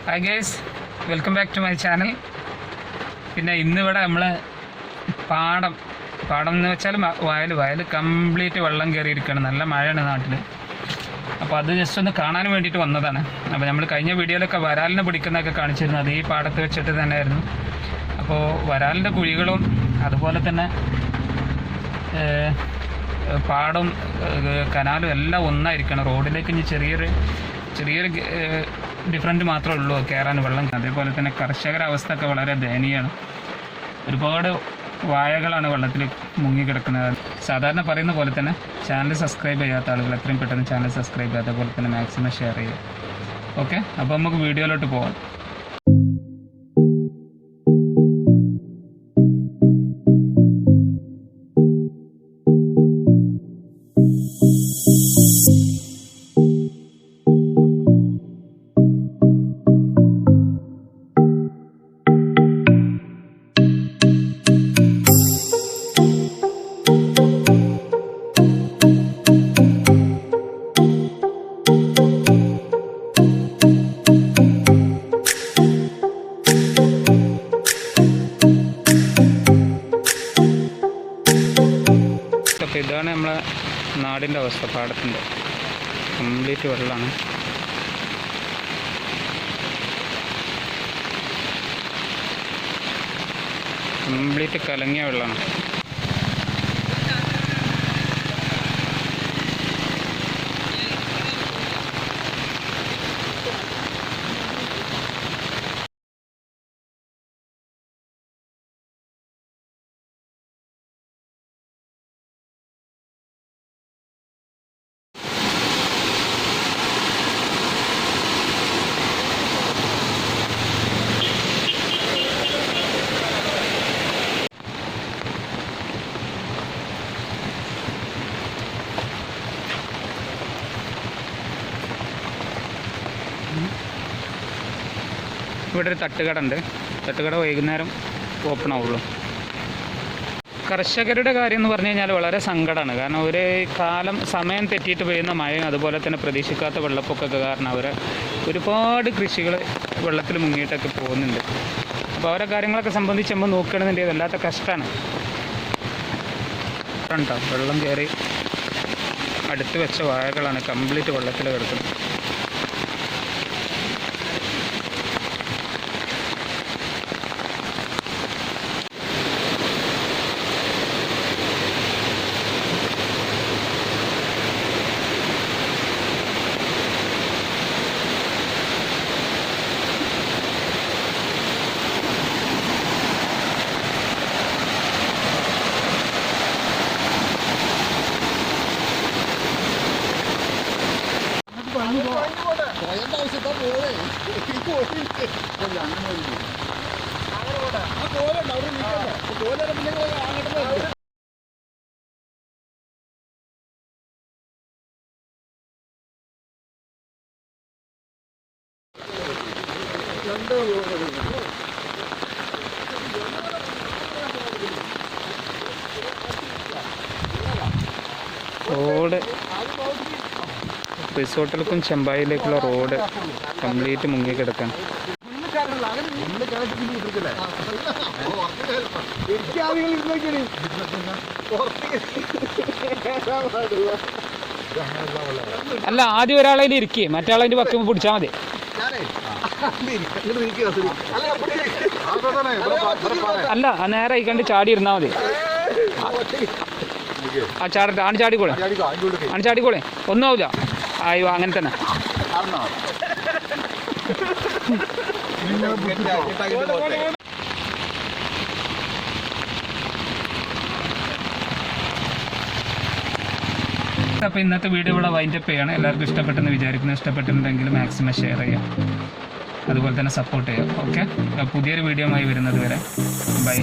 Hi guys, welcome back to my channel. പിന്നെ ഇന്നിവിടെ നമ്മൾ പാടം എന്ന് വെച്ചാൽ വയൽ കംപ്ലീറ്റ് വെള്ളം കയറിയിരിക്കുകയാണ്. നല്ല മഴയാണ് നാട്ടിൽ. അപ്പോൾ അത് ജസ്റ്റ് ഒന്ന് കാണാൻ വേണ്ടിയിട്ട് വന്നതാണ്. അപ്പോൾ നമ്മൾ കഴിഞ്ഞ വീഡിയോയിലൊക്കെ വരാലിനെ പിടിക്കുന്നതൊക്കെ കാണിച്ചിരുന്നു. അത് ഈ പാടത്ത് വെച്ചിട്ട് തന്നെയായിരുന്നു. അപ്പോൾ വരാലിൻ്റെ കുഴികളും അതുപോലെ തന്നെ പാടവും കനാലും എല്ലാം ഒന്നായിരിക്കണം. റോഡിലേക്ക് ഇനി ചെറിയൊരു ഡിഫറൻറ്റ് മാത്രമേ ഉള്ളൂ കയറാൻ വെള്ളം. അതേപോലെ തന്നെ കർഷകരുടെ അവസ്ഥ ഒക്കെ വളരെ ദയനീയമാണ്. ഒരുപാട് വാഴകളാണ് വെള്ളത്തിൽ മുങ്ങിക്കിടക്കുന്നത്. സാധാരണ പറയുന്ന പോലെ തന്നെ ചാനൽ സബ്സ്ക്രൈബ് ചെയ്യാത്ത ആളുകൾ എത്രയും പെട്ടെന്ന് ചാനൽ സബ്സ്ക്രൈബ് ചെയ്യുക, അതേപോലെ തന്നെ മാക്സിമം ഷെയർ ചെയ്യുക. ഓക്കെ, അപ്പോൾ നമുക്ക് വീഡിയോയിലോട്ട് പോകാം. അപ്പോൾ ഇതാണ് നമ്മളെ നാടിൻ്റെ അവസ്ഥ. പാടത്തിൻ്റെ കംപ്ലീറ്റ് വെള്ളമാണ്. കംപ്ലീറ്റ് കലങ്ങിയ വെള്ളമാണ്. ഇവിടെ ഒരു തട്ടുകട ഉണ്ട്. തട്ടുകട വൈകുന്നേരം ഓപ്പൺ ആവുള്ളൂ. കർഷകരുടെ കാര്യം എന്ന് പറഞ്ഞു കഴിഞ്ഞാൽ വളരെ സങ്കടമാണ്. കാരണം ഒരു സമയം തെറ്റിയിട്ട് പെയ്യുന്ന മഴയും അതുപോലെ തന്നെ പ്രതീക്ഷിക്കാത്ത വെള്ളപ്പൊക്കമൊക്കെ കാരണം ഒരുപാട് കൃഷികൾ വെള്ളത്തിൽ മുങ്ങിയിട്ടൊക്കെ പോകുന്നുണ്ട്. അപ്പോൾ അവരെ കാര്യങ്ങളൊക്കെ സംബന്ധിച്ച് നമ്മൾ നോക്കുകയാണെന്നുണ്ടെങ്കിൽ വല്ലാത്ത കഷ്ടമാണ്. കണ്ടോ, വെള്ളം കയറി അടുത്ത് വെച്ച വാഴകളാണ് കംപ്ലീറ്റ് വെള്ളത്തിൽ കിടക്കുന്നത്. റോഡ് റിസോർട്ടിലേക്കും ചെമ്പായിലേക്കുള്ള റോഡ് കംപ്ലീറ്റ് മുങ്ങിക്കിടക്കാണ്. അല്ല, ആദ്യം ഒരാളതിൽ ഇരിക്കേ, മറ്റാളതിൻ്റെ പക്കം പിടിച്ചാൽ മതി. അല്ല, നേരെ ആയിക്കണ്ട് ചാടി ഇരുന്നാൽ മതി. ചാടിക്കോളെ ഒന്നും ആവില്ല. അയ്യോ, അങ്ങനെ തന്നെ. അപ്പോൾ ഇന്നത്തെ വീഡിയോ ഇവിടെ വൈൻഡപ്പ് ചെയ്യാണ്. എല്ലാവർക്കും ഇഷ്ടപ്പെട്ടെന്ന് വിചാരിക്കുന്നു. ഇഷ്ടപ്പെട്ടിട്ടുണ്ടെങ്കിൽ മാക്സിമം ഷെയർ ചെയ്യാം, അതുപോലെ തന്നെ സപ്പോർട്ട് ചെയ്യാം. ഓക്കെ, പുതിയൊരു വീഡിയോ ആയി വരുന്നത് വരെ ബൈ.